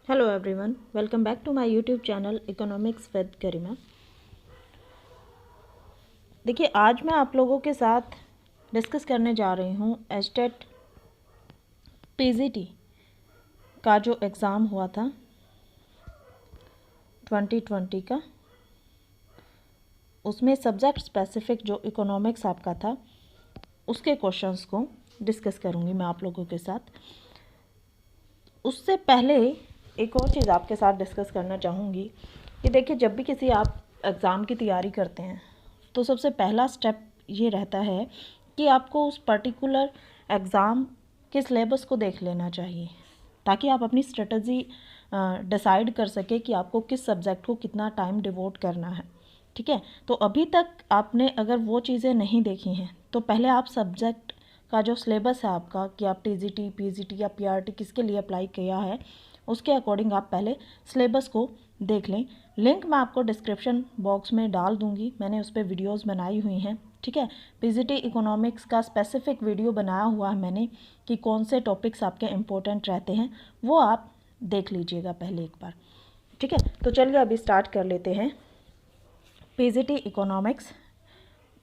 Hello everyone, welcome back to my YouTube channel economics with Garima. देखिए, आज मैं आप लोगों के साथ डिस्कस करने जा रही हूँ एचटेट पीजीटी का जो एग्ज़ाम हुआ था 2020 का। उसमें सब्जेक्ट स्पेसिफिक जो इकोनॉमिक्स आपका था उसके क्वेश्चंस को डिस्कस करूँगी मैं आप लोगों के साथ। उससे पहले एक और चीज़ आपके साथ डिस्कस करना चाहूँगी कि देखिए, जब भी किसी आप एग्ज़ाम की तैयारी करते हैं तो सबसे पहला स्टेप ये रहता है कि आपको उस पर्टिकुलर एग्ज़ाम के सिलेबस को देख लेना चाहिए, ताकि आप अपनी स्ट्रेटजी डिसाइड कर सके कि आपको किस सब्जेक्ट को कितना टाइम डिवोट करना है। ठीक है, तो अभी तक आपने अगर वो चीज़ें नहीं देखी हैं तो पहले आप सब्जेक्ट का जो सिलेबस है आपका, कि आप टीजीटी, पीजीटी या पीआरटी किसके लिए अप्लाई किया है, उसके अकॉर्डिंग आप पहले सिलेबस को देख लें। लिंक मैं आपको डिस्क्रिप्शन बॉक्स में डाल दूंगी, मैंने उस पर वीडियोज़ बनाई हुई हैं। ठीक है, पीजीटी इकोनॉमिक्स का स्पेसिफिक वीडियो बनाया हुआ है मैंने कि कौन से टॉपिक्स आपके इम्पोर्टेंट रहते हैं, वो आप देख लीजिएगा पहले एक बार। ठीक है, तो चलिए अभी स्टार्ट कर लेते हैं। पीजीटी इकोनॉमिक्स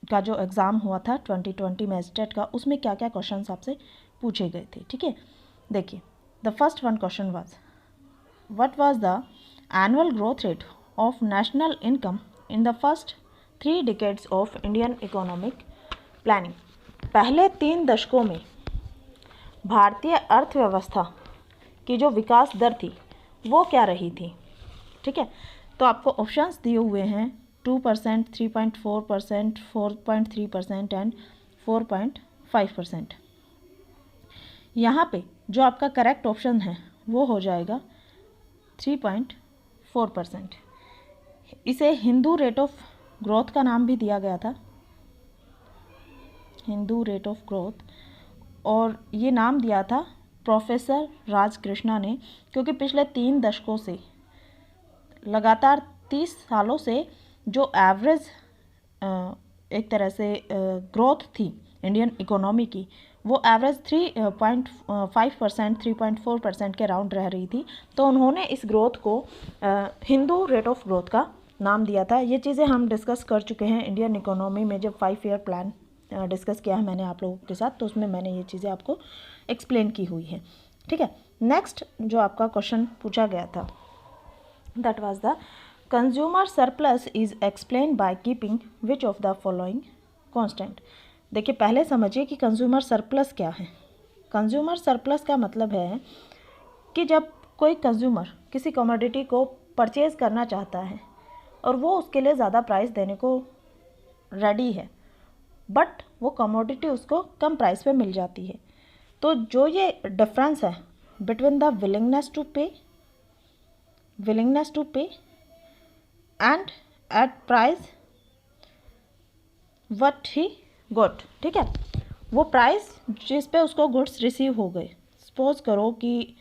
का जो एग्ज़ाम हुआ था 2020 में एचटेट का, उसमें क्या क्या क्वेश्चंस आपसे पूछे गए थे। ठीक है, देखिए, the first one question was, what was the annual growth rate of national income in the first 3 decades of Indian economic planning. पहले 3 दशकों में भारतीय अर्थव्यवस्था की जो विकास दर थी वो क्या रही थी। ठीक है, तो आपको ऑप्शंस दिए हुए हैं 2%, 3.4%, 4.3% एंड 4.5%। यहाँ पे जो आपका करेक्ट ऑप्शन है वो हो जाएगा 3.4%। इसे हिंदू रेट ऑफ ग्रोथ का नाम भी दिया गया था, हिंदू रेट ऑफ ग्रोथ, और ये नाम दिया था प्रोफेसर राज कृष्णा ने, क्योंकि पिछले 3 दशकों से लगातार 30 सालों से जो एवरेज एक तरह से ग्रोथ थी इंडियन इकोनॉमी की, वो एवरेज 3.5%, 3.4% के राउंड रह रही थी। तो उन्होंने इस ग्रोथ को हिंदू रेट ऑफ ग्रोथ का नाम दिया था। ये चीज़ें हम डिस्कस कर चुके हैं इंडियन इकोनॉमी में, जब 5 ईयर प्लान डिस्कस किया है मैंने आप लोगों के साथ, तो उसमें मैंने ये चीज़ें आपको एक्सप्लेन की हुई है। ठीक है, नेक्स्ट जो आपका क्वेश्चन पूछा गया था, that was the consumer surplus is explain by keeping which of the following constant. देखिए, पहले समझिए कि कंज्यूमर सरप्लस क्या है। कंज्यूमर सरप्लस का मतलब है कि जब कोई कंज्यूमर किसी कमोडिटी को परचेज करना चाहता है और वो उसके लिए ज़्यादा प्राइस देने को रेडी है, बट वो कमोडिटी उसको कम प्राइस पे मिल जाती है, तो जो ये डिफरेंस है between the willingness to pay and at price what he got. ठीक है, वो प्राइस जिस पे उसको गुड्स रिसीव हो गए। सपोज करो कि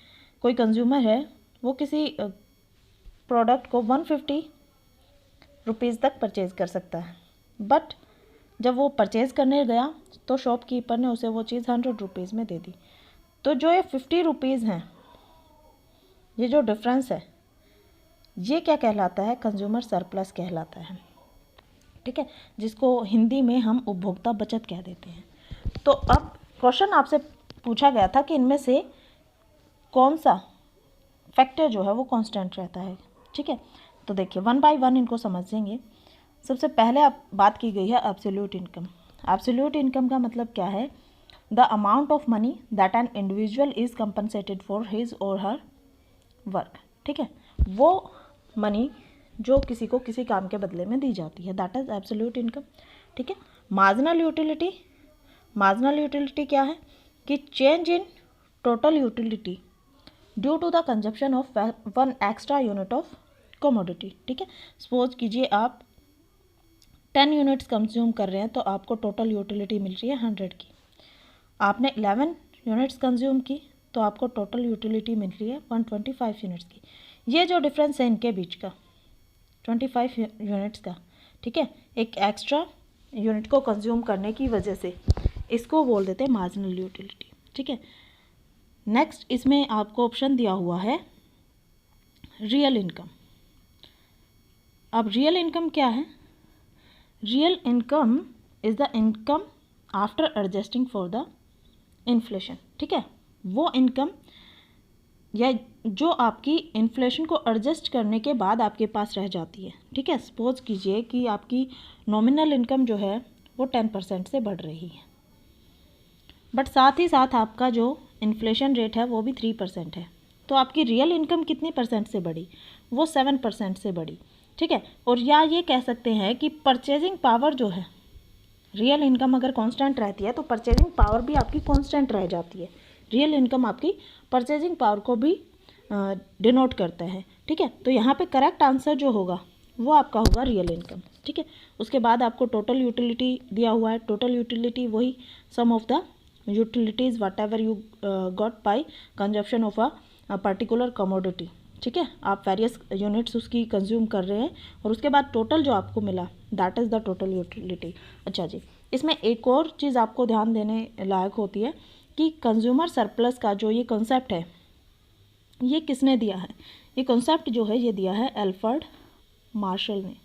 कोई कंज्यूमर है, वो किसी प्रोडक्ट को 150 रुपीज़ तक परचेज़ कर सकता है, बट जब वो परचेज़ करने गया तो शॉपकीपर ने उसे वो चीज़ 100 रुपीज़ में दे दी। तो जो ये 50 रुपीज़ हैं, ये जो डिफरेंस है, ये क्या कहलाता है? कंज्यूमर सरप्लस कहलाता है। ठीक है, जिसको हिंदी में हम उपभोक्ता बचत कह देते हैं। तो अब क्वेश्चन आपसे पूछा गया था कि इनमें से कौन सा फैक्टर जो है वो कांस्टेंट रहता है। ठीक है, तो देखिए, 1 बाय 1 इनको समझेंगे। सबसे पहले आप बात की गई है एब्सोल्यूट इनकम। एब्सोल्यूट इनकम का मतलब क्या है? The amount of money that an individual is compensated for his और हर वर्क। ठीक है, वो मनी जो किसी को किसी काम के बदले में दी जाती है, दैट इज एब्सोल्यूट इनकम। ठीक है, मार्जिनल यूटिलिटी। मार्जिनल यूटिलिटी क्या है? कि change in total utility due to the consumption of 1 extra unit of commodity. ठीक है, सपोज कीजिए आप 10 यूनिट्स कंज्यूम कर रहे हैं, तो आपको टोटल यूटिलिटी मिल रही है 100 की। आपने 11 यूनिट्स कंज्यूम की तो आपको टोटल यूटिलिटी मिल रही है 125 यूनिट्स की। ये जो डिफरेंस है इनके बीच का 25 यूनिट्स का, ठीक है, एक एक्स्ट्रा यूनिट को कंज्यूम करने की वजह से, इसको बोल देते हैं मार्जिनल यूटिलिटी। ठीक है, नेक्स्ट इसमें आपको ऑप्शन दिया हुआ है रियल इनकम। अब रियल इनकम क्या है? Real income is the income after adjusting for the inflation. ठीक है, वो इनकम या जो आपकी इन्फ्लेशन को एडजस्ट करने के बाद आपके पास रह जाती है। ठीक है, सपोज कीजिए कि आपकी नॉमिनल इनकम जो है वो 10% से बढ़ रही है, बट साथ ही साथ आपका जो इन्फ्लेशन रेट है वो भी 3% है, तो आपकी रियल इनकम कितनी परसेंट से बढ़ी? वो 7% से बढ़ी। ठीक है, और या ये कह सकते हैं कि परचेजिंग पावर जो है, रियल इनकम अगर कांस्टेंट रहती है तो परचेजिंग पावर भी आपकी कांस्टेंट रह जाती है। रियल इनकम आपकी परचेजिंग पावर को भी डिनोट करता है। ठीक है, तो यहाँ पे करेक्ट आंसर जो होगा वो आपका होगा रियल इनकम। ठीक है, उसके बाद आपको टोटल यूटिलिटी दिया हुआ है। टोटल यूटिलिटी वही sum of the utilities whatever you got by consumption of a particular commodity. ठीक है, आप वेरियस यूनिट्स उसकी कंज्यूम कर रहे हैं और उसके बाद टोटल जो आपको मिला that is the total utility. अच्छा जी, इसमें एक और चीज़ आपको ध्यान देने लायक होती है कि कंज्यूमर सरप्लस का जो ये कॉन्सेप्ट है ये किसने दिया है? ये कॉन्सेप्ट जो है ये दिया है एल्फ्रेड मार्शल ने।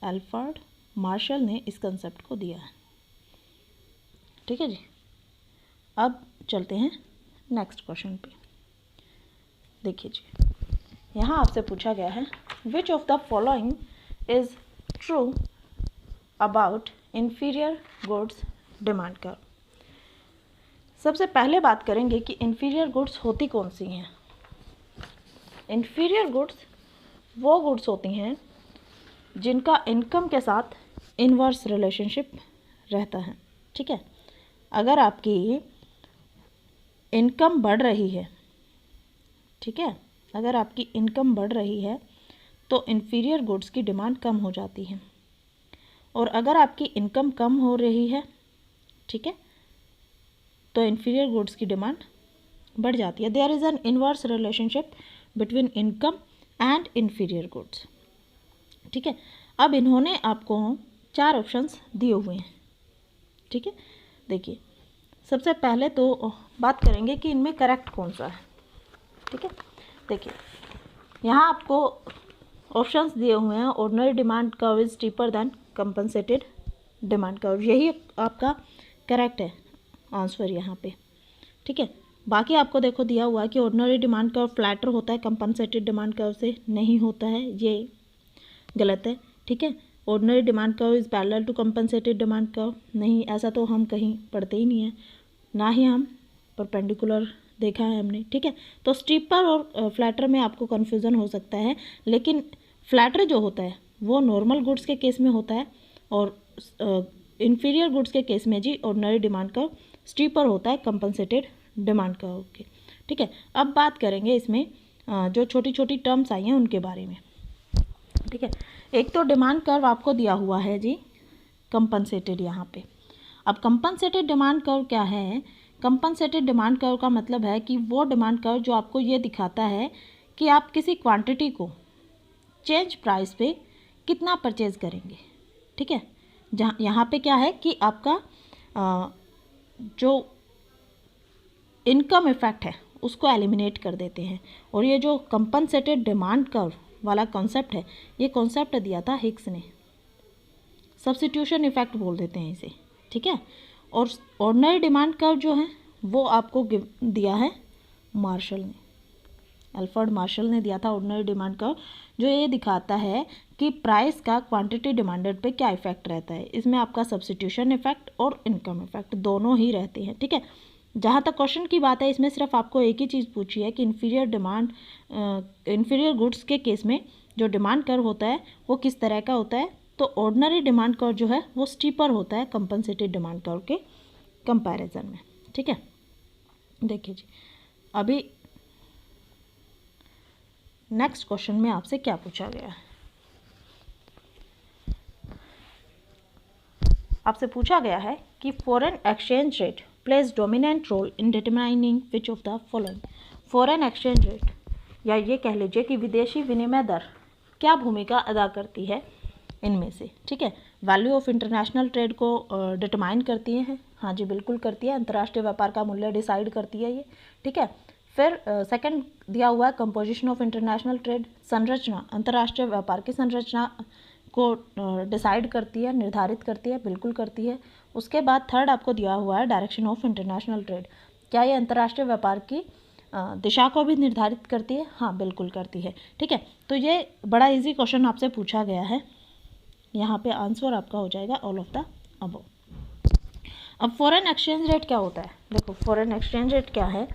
एल्फ्रेड मार्शल ने इस कॉन्सेप्ट को दिया है। ठीक है जी, अब चलते हैं नेक्स्ट क्वेश्चन पे। देखिए जी, यहाँ आपसे पूछा गया है which of the following is true about inferior goods demand curve. सबसे पहले बात करेंगे कि इन्फीरियर गुड्स होती कौन सी हैं। इन्फीरियर गुड्स वो गुड्स होती हैं जिनका इनकम के साथ इनवर्स रिलेशनशिप रहता है। ठीक है, अगर आपकी इनकम बढ़ रही है, ठीक है, अगर आपकी इनकम बढ़ रही है तो इन्फीरियर गुड्स की डिमांड कम हो जाती है, और अगर आपकी इनकम कम हो रही है, ठीक है, तो इन्फीरियर गुड्स की डिमांड बढ़ जाती है। There is an inverse relationship between income and inferior goods. ठीक है, अब इन्होंने आपको 4 ऑप्शंस दिए हुए हैं। ठीक है, देखिए सबसे पहले तो बात करेंगे कि इनमें करेक्ट कौन सा है। ठीक है, देखिए यहाँ आपको ऑप्शंस दिए हुए हैं। Ordinary demand curve is steeper than compensated demand curve, यही आपका करेक्ट है आंसर यहाँ पे। ठीक है, बाकी आपको देखो दिया हुआ है कि ऑर्डिनरी डिमांड कर्व फ्लैटर होता है कंपनसेटेड डिमांड कर्व से, नहीं होता है, ये गलत है। ठीक है, ordinary demand curve is parallel to compensated demand curve, नहीं, ऐसा तो हम कहीं पढ़ते ही नहीं है, ना ही हम परपेंडिकुलर देखा है हमने। ठीक है, तो स्टीपर और फ्लैटर में आपको कन्फ्यूज़न हो सकता है, लेकिन फ्लैटर जो होता है वो नॉर्मल गुड्स के केस में होता है और इन्फीरियर गुड्स के केस में जी ऑर्डिनरी डिमांड कर्व स्टीपर होता है कंपनसेटेड डिमांड कर्व के। ठीक है, अब बात करेंगे इसमें जो छोटी छोटी टर्म्स आई हैं उनके बारे में। ठीक है, एक तो डिमांड कर्व आपको दिया हुआ है जी कंपनसेटेड यहाँ पे। अब कंपनसेटेड डिमांड कर्व क्या है? कंपनसेटेड डिमांड कर्व का मतलब है कि वो डिमांड कर्व जो आपको ये दिखाता है कि आप किसी क्वांटिटी को चेंज प्राइस पे कितना परचेज करेंगे। ठीक है, जहाँ यहाँ पे क्या है कि आपका जो इनकम इफेक्ट है उसको एलिमिनेट कर देते हैं, और ये जो कंपनसेटेड डिमांड कर्व वाला कॉन्सेप्ट है ये कॉन्सेप्ट दिया था हिग्स ने, सब्स्टिट्यूशन इफेक्ट बोल देते हैं इसे। ठीक है, और ऑर्डिनरी डिमांड कर्व जो है वो आपको दिया है मार्शल ने, एल्फ्रेड मार्शल ने दिया था ऑर्डिनरी डिमांड कर्व, जो ये दिखाता है कि प्राइस का क्वांटिटी डिमांडेड पे क्या इफेक्ट रहता है। इसमें आपका सब्स्टिट्यूशन इफेक्ट और इनकम इफेक्ट दोनों ही रहते हैं। ठीक है, जहाँ तक क्वेश्चन की बात है इसमें सिर्फ आपको एक ही चीज़ पूछी है कि इन्फीरियर गुड्स के केस में जो डिमांड कर्व होता है वो किस तरह का होता है। तो ऑर्डिनरी डिमांड कर्व जो है वो स्टीपर होता है कंपनसेटेड डिमांड कर्व के कंपैरिजन में। ठीक है, देखिए जी अभी नेक्स्ट क्वेश्चन में आपसे क्या पूछा गया है। आपसे पूछा गया है कि foreign exchange rate plays dominant role in determining which of the following. Foreign exchange rate या ये कह लीजिए कि विदेशी विनिमय दर क्या भूमिका अदा करती है इनमें से। ठीक है, वैल्यू ऑफ इंटरनेशनल ट्रेड को डिटरमाइन करती है। हाँ जी बिल्कुल करती है, अंतर्राष्ट्रीय व्यापार का मूल्य डिसाइड करती है ये। ठीक है, फिर सेकंड दिया हुआ है कंपोजिशन ऑफ इंटरनेशनल ट्रेड, संरचना, अंतर्राष्ट्रीय व्यापार की संरचना को डिसाइड करती है, निर्धारित करती है, बिल्कुल करती है। उसके बाद थर्ड आपको दिया हुआ है डायरेक्शन ऑफ इंटरनेशनल ट्रेड, क्या ये अंतर्राष्ट्रीय व्यापार की दिशा को भी निर्धारित करती है? हाँ, बिल्कुल करती है। ठीक है, तो ये बड़ा इजी क्वेश्चन आपसे पूछा गया है, यहाँ पे आंसर आपका हो जाएगा ऑल ऑफ द अबव। अब फॉरेन एक्सचेंज रेट क्या होता है? देखो, फॉरेन एक्सचेंज रेट क्या है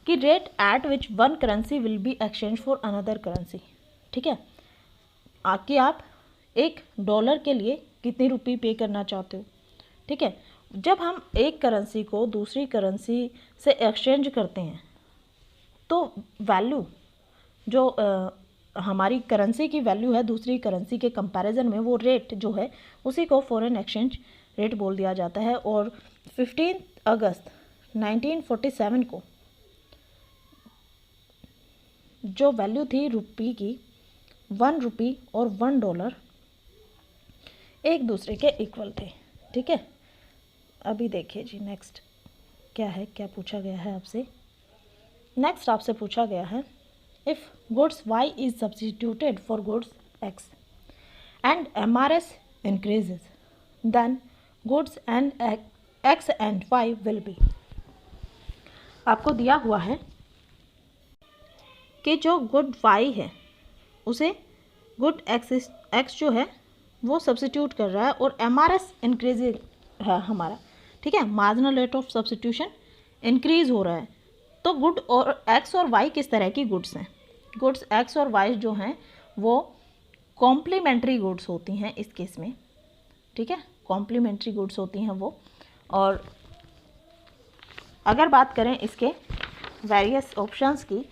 कि rate at which one currency will be exchange for another currency. ठीक है, कि आप $1 के लिए कितनी रुपये पे करना चाहते हो। ठीक है, जब हम एक करेंसी को दूसरी करेंसी से एक्सचेंज करते हैं तो वैल्यू जो हमारी करेंसी की वैल्यू है दूसरी करेंसी के कंपैरिजन में, वो रेट जो है उसी को फॉरेन एक्सचेंज रेट बोल दिया जाता है। और 15 अगस्त 1947 को जो वैल्यू थी रुपये की, ₹1 और $1 एक दूसरे के इक्वल थे। ठीक है, अभी देखिए जी नेक्स्ट क्या है, क्या पूछा गया है आपसे। नेक्स्ट आपसे पूछा गया है if goods Y is substituted for goods X and MRS increases then goods and X and Y will be. आपको दिया हुआ है कि जो गुड Y है उसे गुड X जो है वो सब्स्टिट्यूट कर रहा है और MRS इंक्रीज है हमारा। ठीक है, marginal rate of substitution increase हो रहा है। तो गुड और X और Y किस तरह की गुड्स हैं? गुड्स X और Y जो हैं वो कॉम्प्लीमेंट्री गुड्स होती हैं इस केस में। ठीक है, कॉम्प्लीमेंट्री गुड्स होती हैं वो। और अगर बात करें इसके वेरियस ऑप्शंस की,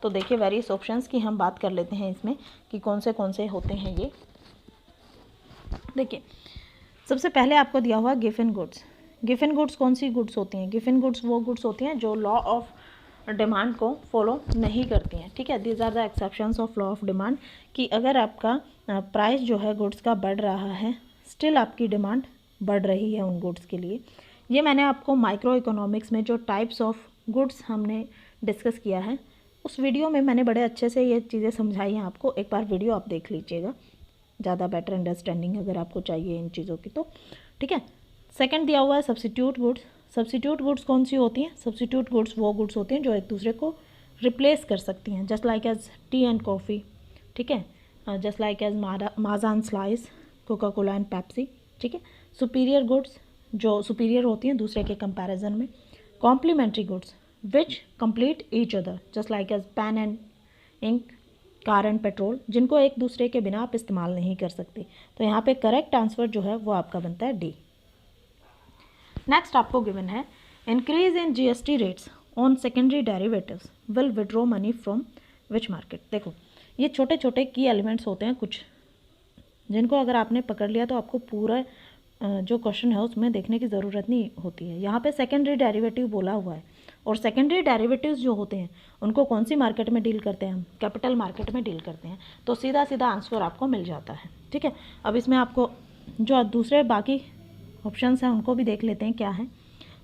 तो देखिए वेरियस ऑप्शंस की हम बात कर लेते हैं इसमें कि कौन से होते हैं ये। देखिए, सबसे पहले आपको दिया हुआ गिवन गुड्स। गिवन गुड्स कौन सी गुड्स होती हैं? गिवन गुड्स वो गुड्स होती हैं जो लॉ ऑफ डिमांड को फॉलो नहीं करती हैं। ठीक है, these are the exceptions of law of demand, कि अगर आपका प्राइस जो है गुड्स का बढ़ रहा है, स्टिल आपकी डिमांड बढ़ रही है उन गुड्स के लिए। ये मैंने आपको माइक्रो इकोनॉमिक्स में जो टाइप्स ऑफ गुड्स हमने डिस्कस किया है उस वीडियो में मैंने बड़े अच्छे से ये चीज़ें समझाई हैं आपको। एक बार वीडियो आप देख लीजिएगा, ज़्यादा बेटर अंडरस्टैंडिंग अगर आपको चाहिए इन चीज़ों की तो। ठीक है, सेकंड दिया हुआ है सब्स्टिट्यूट गुड्स। सब्स्टिट्यूट गुड्स कौन सी होती हैं? सब्स्टिट्यूट गुड्स वो गुड्स होती हैं जो एक दूसरे को रिप्लेस कर सकती हैं, just like as tea and coffee. ठीक है, just like as Maaza and Slice, Coca Cola and Pepsi. ठीक है, सुपीरियर गुड्स जो सुपीरियर होती हैं दूसरे के कंपैरिजन में। Complementary goods which complete each other, just like as pen and ink, car and petrol, जिनको एक दूसरे के बिना आप इस्तेमाल नहीं कर सकते। तो यहाँ पे करेक्ट आंसर जो है वो आपका बनता है डी। नेक्स्ट आपको गिवन है increase in GST rates on secondary derivatives will withdraw money from which market. देखो, ये छोटे छोटे की एलिमेंट्स होते हैं कुछ, जिनको अगर आपने पकड़ लिया तो आपको पूरा जो क्वेश्चन है उसमें देखने की ज़रूरत नहीं होती है। यहाँ पे सेकेंडरी डेरिवेटिव बोला हुआ है और सेकेंडरी डेरिवेटिव्स जो होते हैं उनको कौन सी मार्केट में डील करते हैं? हम कैपिटल मार्केट में डील करते हैं। तो सीधा सीधा आंसर आपको मिल जाता है। ठीक है, अब इसमें आपको जो दूसरे बाकी ऑप्शंस हैं उनको भी देख लेते हैं क्या है।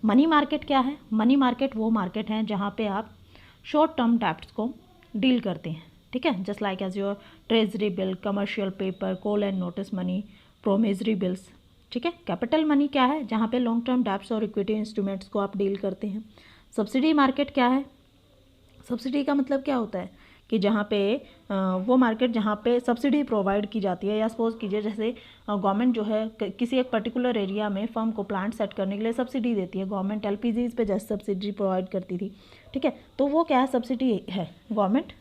मनी मार्केट क्या है? मनी मार्केट वो मार्केट है जहाँ पे आप शॉर्ट टर्म डेब्ट्स को डील करते हैं। ठीक है, just like as your treasury bill, commercial paper, call and notice money, promissory bills. ठीक है, कैपिटल मनी क्या है? जहाँ पे लॉन्ग टर्म डेब्ट्स और इक्विटी इंस्ट्रूमेंट्स को आप डील करते हैं। सब्सिडी मार्केट क्या है? सब्सिडी का मतलब क्या होता है कि जहाँ पे वो मार्केट जहाँ पे सब्सिडी प्रोवाइड की जाती है, या सपोज कीजिए जैसे गवर्नमेंट जो है किसी एक पर्टिकुलर एरिया में फर्म को प्लांट सेट करने के लिए सब्सिडी देती है। गवर्नमेंट LPGs पे जैसे सब्सिडी प्रोवाइड करती थी। ठीक है, तो वो क्या है? सब्सिडी है, गवर्नमेंट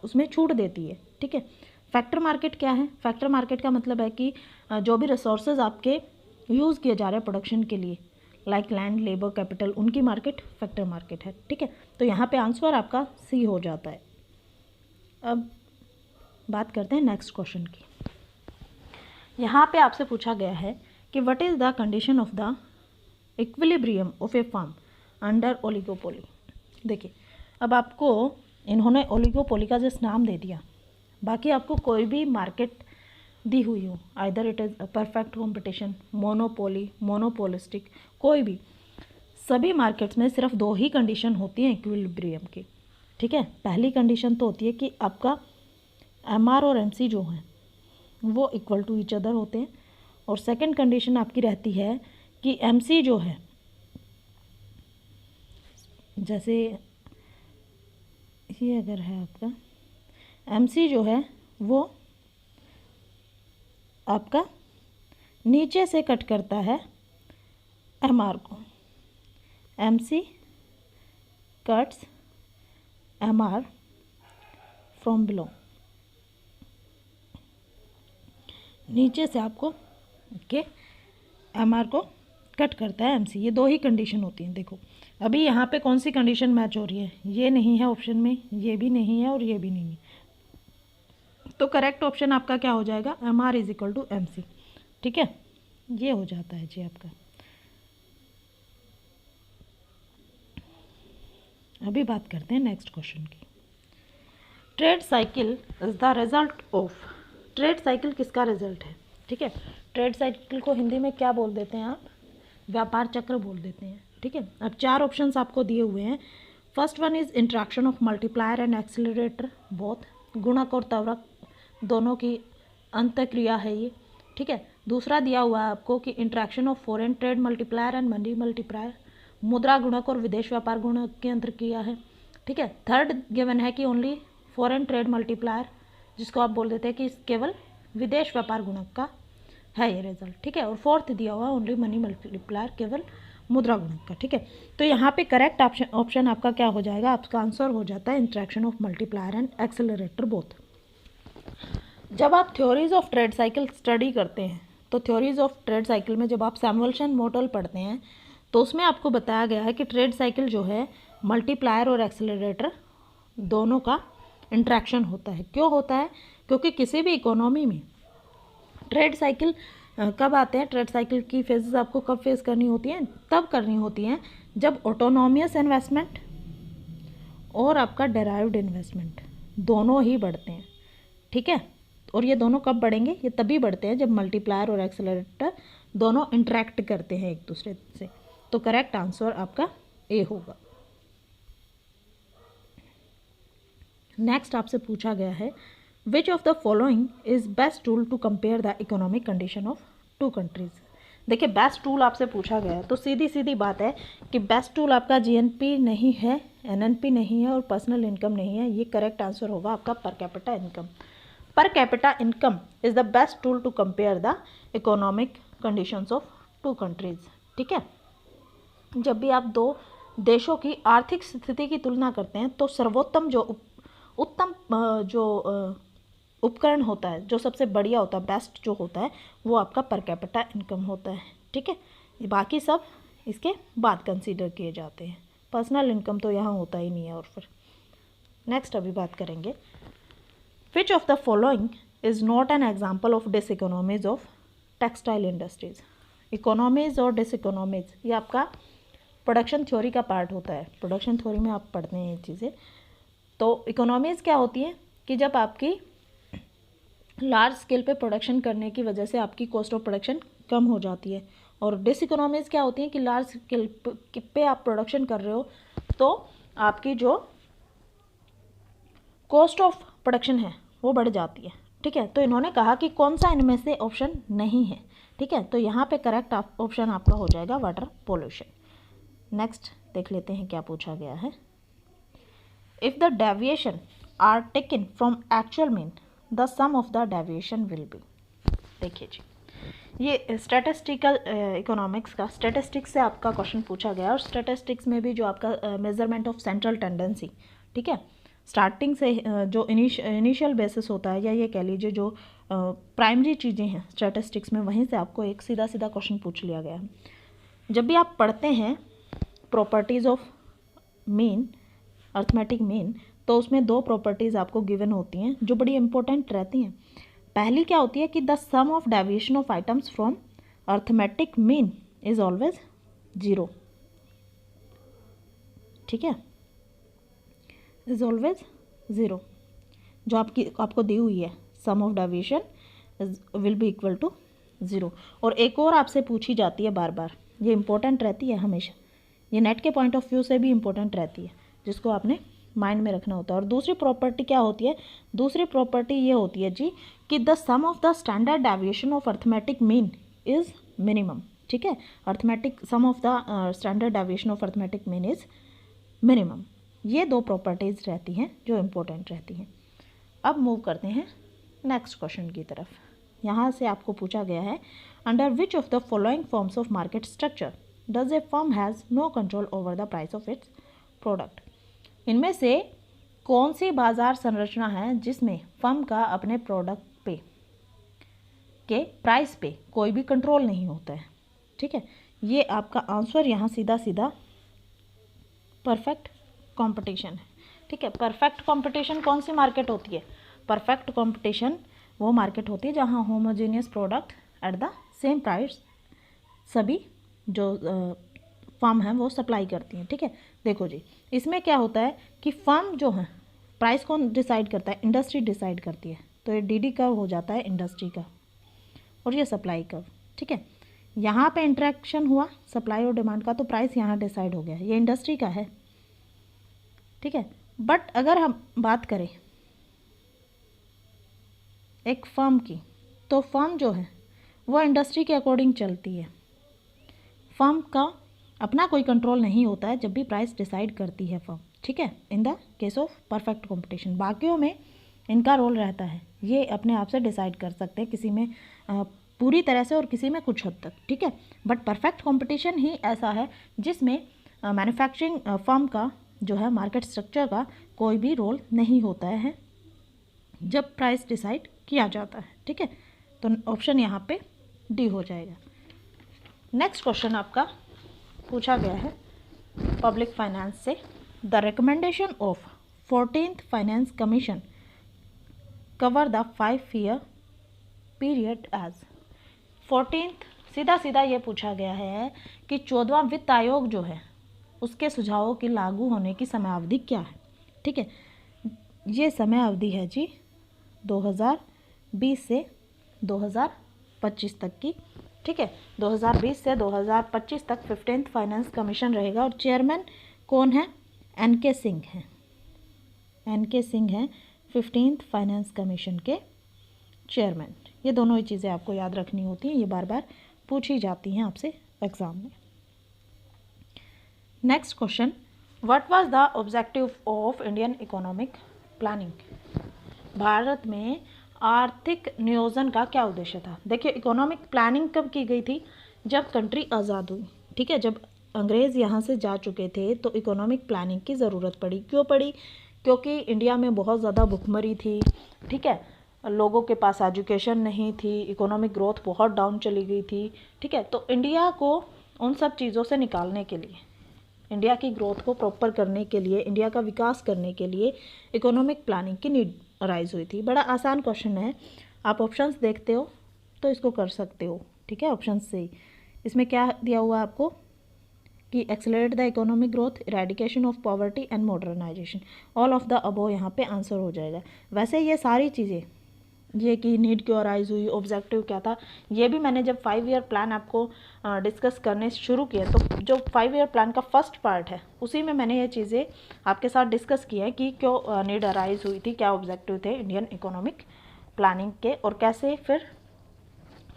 उसमें छूट देती है। ठीक है, फैक्टर मार्केट क्या है? फैक्टर मार्केट का मतलब है कि जो भी रिसोर्सेज आपके यूज़ किए जा रहे हैं प्रोडक्शन के लिए, लाइक लैंड, लेबर, कैपिटल, उनकी मार्केट फैक्टर मार्केट है। ठीक है, तो यहाँ पे आंसर आपका सी हो जाता है। अब बात करते हैं नेक्स्ट क्वेश्चन की। यहाँ पे आपसे पूछा गया है कि what is the condition of the equilibrium of A firm under oligopoly. देखिए, अब आपको इन्होंने ओलिगोपोली का जस्ट नाम दे दिया, बाकी आपको कोई भी मार्केट दी हुई हो, either it is perfect competition, monopoly, monopolistic, कोई भी, सभी मार्केट्स में सिर्फ 2 ही कंडीशन होती हैं इक्विलिब्रियम की। ठीक है, पहली कंडीशन तो होती है कि आपका MR और MC जो हैं वो इक्वल टू ईच अदर होते हैं, और सेकंड कंडीशन आपकी रहती है कि MC जो है, जैसे ये अगर है आपका MC जो है वो आपका नीचे से कट करता है MR को, MC cuts MR from below, नीचे से आपको के MR को कट करता है MC। ये दो ही कंडीशन होती हैं। देखो अभी यहाँ पे कौन सी कंडीशन मैच हो रही है, ये नहीं है ऑप्शन में, ये भी नहीं है और ये भी नहीं है, तो करेक्ट ऑप्शन आपका क्या हो जाएगा, MR is equal to MC। ठीक है, ये हो जाता है जी आपका। अभी बात करते हैं नेक्स्ट क्वेश्चन की। Trade cycle is the result of, trade cycle किसका रिजल्ट है? ठीक है, ट्रेड साइकिल को हिंदी में क्या बोल देते हैं आप, व्यापार चक्र बोल देते हैं। ठीक है, अब चार ऑप्शंस आपको दिए हुए हैं। First one is interaction of multiplier and accelerator both, गुणक और त्वरक दोनों की अंतःक्रिया है ये। ठीक है, दूसरा दिया हुआ है आपको कि interaction of foreign trade multiplier and money multiplier, मुद्रा गुणक और विदेश व्यापार गुणक की अंतःक्रिया है। ठीक है, थर्ड गिवन है कि ओनली फॉरेन ट्रेड मल्टीप्लायर, जिसको आप बोल देते हैं कि केवल विदेश व्यापार गुणक का है ये रिजल्ट। ठीक है, और फोर्थ दिया हुआ ओनली मनी मल्टीप्लायर, केवल मुद्रा गुणक का। ठीक है, तो यहाँ पे करेक्ट ऑप्शन आपका क्या हो जाएगा, आपका आंसर हो जाता है interaction of multiplier and accelerator both. जब आप theories of trade cycle study करते हैं, तो थ्योरीज ऑफ ट्रेड साइकिल में जब आप सैमुअल्सन मॉडल पढ़ते हैं तो उसमें आपको बताया गया है कि ट्रेड साइकिल जो है मल्टीप्लायर और एक्सेलरेटर दोनों का इंट्रैक्शन होता है। क्यों होता है? क्योंकि किसी भी इकोनॉमी में ट्रेड साइकिल कब आते हैं, ट्रेड साइकिल की फेजेस आपको कब फेस करनी होती हैं, तब करनी होती हैं जब ऑटोनोमियस इन्वेस्टमेंट और आपका डेराइव्ड इन्वेस्टमेंट दोनों ही बढ़ते हैं। ठीक है, और ये दोनों कब बढ़ेंगे, ये तभी बढ़ते हैं जब मल्टीप्लायर और एक्सेलरेटर दोनों इंटरेक्ट करते हैं एक दूसरे से। तो करेक्ट आंसर आपका ए होगा। नेक्स्ट आपसे पूछा गया है which of the following is best tool to compare the economic condition of two countries. देखिए बेस्ट टूल आपसे पूछा गया है तो सीधी सीधी बात है कि बेस्ट टूल आपका जीएनपी नहीं है, एनएनपी नहीं है और पर्सनल इनकम नहीं है। ये करेक्ट आंसर होगा आपका per capita income. Per capita income is the best tool to compare the economic conditions of two countries. ठीक है, जब भी आप दो देशों की आर्थिक स्थिति की तुलना करते हैं तो सर्वोत्तम उत्तम उपकरण होता है, जो सबसे बढ़िया होता है, बेस्ट जो होता है वो आपका पर कैपिटा इनकम होता है। ठीक है, बाकी सब इसके बाद कंसीडर किए जाते हैं, पर्सनल इनकम तो यहाँ होता ही नहीं है। और फिर नेक्स्ट अभी बात करेंगे which of the following is not an example of diseconomies of textile industries. Economies और डिसइकोनॉमीज ये आपका प्रोडक्शन थ्योरी का पार्ट होता है, प्रोडक्शन थ्योरी में आप पढ़ते हैं ये चीज़ें। तो इकोनॉमीज़ क्या होती है कि जब आपकी लार्ज स्केल पे प्रोडक्शन करने की वजह से आपकी कॉस्ट ऑफ प्रोडक्शन कम हो जाती है, और डिसइकोनॉमीज़ क्या होती है कि लार्ज स्केल पे आप प्रोडक्शन कर रहे हो तो आपकी जो कॉस्ट ऑफ प्रोडक्शन है वो बढ़ जाती है। ठीक है, तो इन्होंने कहा कि कौन सा इनमें से ऑप्शन नहीं है। ठीक है, तो यहाँ पे करेक्ट ऑप्शन आपका हो जाएगा वाटर पोल्यूशन। नेक्स्ट देख लेते हैं क्या पूछा गया है। If the deviation are taken from actual mean the sum of the deviation will be. देखिए जी, ये स्टैटिस्टिकल इकोनॉमिक्स का स्टैटिस्टिक्स से आपका क्वेश्चन पूछा गया, और स्टैटिस्टिक्स में भी जो आपका मेजरमेंट ऑफ सेंट्रल टेंडेंसी, ठीक है, स्टार्टिंग से जो इनिशियल बेसिस होता है, या ये कह लीजिए जो प्राइमरी चीज़ें हैं स्टैटिस्टिक्स में, वहीं से आपको एक सीधा सीधा क्वेश्चन पूछ लिया गया है। जब भी आप पढ़ते हैं properties of mean, arithmetic mean, तो उसमें दो प्रॉपर्टीज़ आपको गिवन होती हैं जो बड़ी इंपॉर्टेंट रहती हैं। पहली क्या होती है कि the sum of deviation of items from arithmetic mean is always 0। ठीक है, इज ऑलवेज 0, जो आपको दी हुई है sum of deviation will be equal to 0। और एक और आपसे पूछी जाती है बार बार, ये इंपॉर्टेंट रहती है हमेशा, ये नेट के पॉइंट ऑफ व्यू से भी इंपॉर्टेंट रहती है, जिसको आपने माइंड में रखना होता है। और दूसरी प्रॉपर्टी क्या होती है? दूसरी प्रॉपर्टी ये होती है जी कि the sum of the standard deviation of arithmetic mean is minimum. ठीक है, arithmetic sum of the standard deviation of arithmetic mean is minimum. ये दो प्रॉपर्टीज़ रहती हैं जो इम्पोर्टेंट रहती हैं। अब मूव करते हैं नेक्स्ट क्वेश्चन की तरफ। यहाँ से आपको पूछा गया है, under which of the following forms of market structure does a firm has no control over the price of its product. इनमें से कौन सी बाजार संरचना है जिसमें फर्म का अपने प्रोडक्ट पे के प्राइस पे कोई भी कंट्रोल नहीं होता है? ठीक है, ये आपका आंसर यहाँ सीधा सीधा परफेक्ट कंपटीशन है। ठीक है, परफेक्ट कंपटीशन कौन सी मार्केट होती है? परफेक्ट कंपटीशन वो मार्केट होती है जहाँ homogeneous product at the same price सभी जो फर्म हैं वो सप्लाई करती हैं। ठीक है, देखो जी, इसमें क्या होता है कि फर्म जो है प्राइस कौन डिसाइड करता है? इंडस्ट्री डिसाइड करती है। तो ये डी कर्व हो जाता है इंडस्ट्री का, और ये सप्लाई कर्व। ठीक है, यहाँ पे इंटरेक्शन हुआ सप्लाई और डिमांड का, तो प्राइस यहाँ डिसाइड हो गया, ये इंडस्ट्री का है। ठीक है, बट अगर हम बात करें एक फर्म की, तो फर्म जो है वो इंडस्ट्री के अकॉर्डिंग चलती है। फर्म का अपना कोई कंट्रोल नहीं होता है जब भी प्राइस डिसाइड करती है फर्म। ठीक है, in the case of perfect competition. बाकियों में इनका रोल रहता है, ये अपने आप से डिसाइड कर सकते हैं, किसी में पूरी तरह से और किसी में कुछ हद तक। ठीक है, बट परफेक्ट कंपटीशन ही ऐसा है जिसमें मैन्युफैक्चरिंग फर्म का जो है मार्केट स्ट्रक्चर का कोई भी रोल नहीं होता है जब प्राइस डिसाइड किया जाता है। ठीक है, तो ऑप्शन यहाँ पे डी हो जाएगा। नेक्स्ट क्वेश्चन आपका पूछा गया है पब्लिक फाइनेंस से, the recommendation of 14th finance commission cover the 5-year period as. 14th सीधा सीधा ये पूछा गया है कि 14वां वित्त आयोग जो है उसके सुझावों की लागू होने की समयावधि क्या है। ठीक है, ये समय अवधि है जी 2020 से 2025 तक की। ठीक है, 2020 से 2025 तक 15th फाइनेंस कमीशन रहेगा, और चेयरमैन कौन है? एन.के. सिंह हैं। एन.के. सिंह हैं 15th फाइनेंस कमीशन के चेयरमैन। ये दोनों ही चीज़ें आपको याद रखनी होती हैं, ये बार बार पूछी जाती हैं आपसे एग्ज़ाम में। Next question, what was the objective of Indian economic planning. Bharat में आर्थिक नियोजन का क्या उद्देश्य था? देखिए, इकोनॉमिक प्लानिंग कब की गई थी? जब कंट्री आज़ाद हुई। ठीक है, जब अंग्रेज़ यहाँ से जा चुके थे तो इकोनॉमिक प्लानिंग की ज़रूरत पड़ी। क्यों पड़ी? क्योंकि इंडिया में बहुत ज़्यादा भुखमरी थी। ठीक है, लोगों के पास एजुकेशन नहीं थी, इकोनॉमिक ग्रोथ बहुत डाउन चली गई थी। ठीक है, तो इंडिया को उन सब चीज़ों से निकालने के लिए, इंडिया की ग्रोथ को प्रॉपर करने के लिए, इंडिया का विकास करने के लिए इकोनॉमिक प्लानिंग की नीड अराइज हुई थी। बड़ा आसान क्वेश्चन है, आप ऑप्शंस देखते हो तो इसको कर सकते हो। ठीक है, ऑप्शंस से ही इसमें क्या दिया हुआ है आपको कि accelerate the economic growth, eradication of poverty and modernisation, all of the above यहाँ पे आंसर हो जाएगा। वैसे ये सारी चीज़ें, ये कि नीड क्यों अराइज हुई, ऑब्जेक्टिव क्या था, ये भी मैंने जब 5-year प्लान आपको डिस्कस करने शुरू किया तो जो 5-year प्लान का फर्स्ट पार्ट है उसी में मैंने ये चीज़ें आपके साथ डिस्कस की है कि क्यों नीड अराइज हुई थी, क्या ऑब्जेक्टिव थे इंडियन इकोनॉमिक प्लानिंग के, और कैसे फिर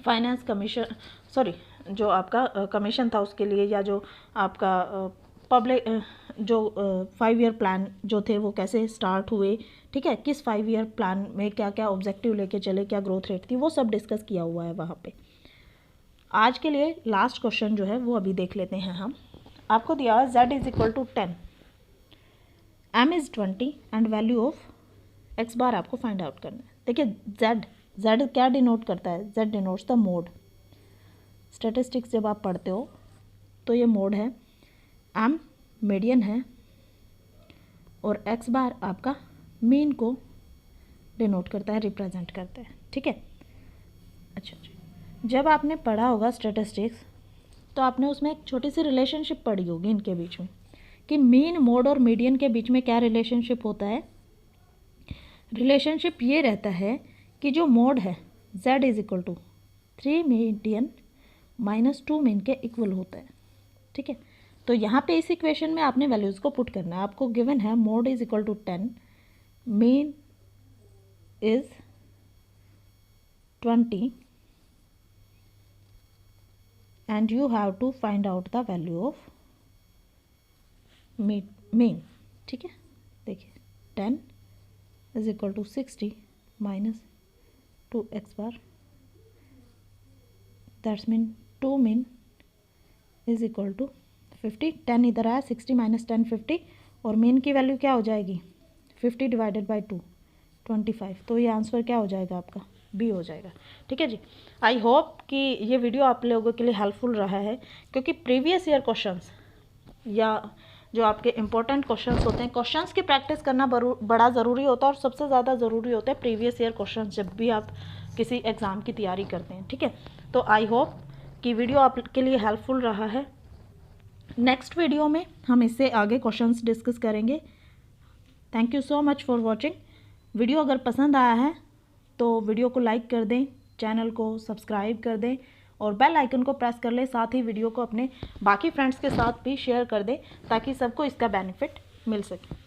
फाइनेंस कमीशन जो आपका कमीशन था उसके लिए, या जो आपका पब्लिक जो 5-year प्लान जो थे वो कैसे स्टार्ट हुए। ठीक है, किस 5-year प्लान में क्या क्या ऑब्जेक्टिव लेके चले, क्या ग्रोथ रेट थी, वो सब डिस्कस किया हुआ है वहाँ पे। आज के लिए लास्ट क्वेश्चन जो है वो अभी देख लेते हैं हम। आपको दिया हुआ z = 10, m = 20 and value of x बार आपको फाइंड आउट करना है। देखिए z क्या डिनोट करता है? z denotes the mode. Statistics जब आप पढ़ते हो तो ये मोड है, m मीडियन है, और x बार आपका मीन को डिनोट करता है, रिप्रेजेंट करता है। ठीक है, अच्छा, जब आपने पढ़ा होगा स्टैटिस्टिक्स तो आपने उसमें एक छोटी सी रिलेशनशिप पढ़ी होगी इनके बीच में, कि मीन, मोड और मीडियन के बीच में क्या रिलेशनशिप होता है। रिलेशनशिप ये रहता है कि जो मोड है z = 3 मीडियन - 2 मीन के इक्वल होता है। ठीक है, तो यहाँ पे इस इक्वेशन में आपने वैल्यूज़ को पुट करना है। आपको गिवन है mode is equal to 10, mean is 20 and you have to find out the value of mean। ठीक है, देखिए 10 is equal to 60 minus 2x bar, that's mean 2 mean is equal to 50। 10 इधर आया, 60 माइनस 10 50, और मीन की value क्या हो जाएगी 50 डिवाइडेड बाई 2 25। तो ये आंसर क्या हो जाएगा आपका, बी हो जाएगा। ठीक है जी, आई होप कि ये वीडियो आप लोगों के लिए हेल्पफुल रहा है, क्योंकि प्रीवियस ईयर क्वेश्चंस या जो आपके इम्पोर्टेंट क्वेश्चंस होते हैं, क्वेश्चंस की प्रैक्टिस करना बड़ा ज़रूरी होता है, और सबसे ज़्यादा ज़रूरी होता है प्रीवियस ईयर क्वेश्चंस जब भी आप किसी एग्ज़ाम की तैयारी करते हैं। ठीक है, तो आई होप कि वीडियो आपके लिए हेल्पफुल रहा है। नेक्स्ट वीडियो में हम इससे आगे क्वेश्चंस डिस्कस करेंगे। Thank you so much for watching. Video अगर पसंद आया है तो वीडियो को लाइक कर दें, चैनल को सब्सक्राइब कर दें और बेल आइकन को प्रेस कर लें। साथ ही वीडियो को अपने बाकी फ्रेंड्स के साथ भी शेयर कर दें ताकि सबको इसका बेनिफिट मिल सके।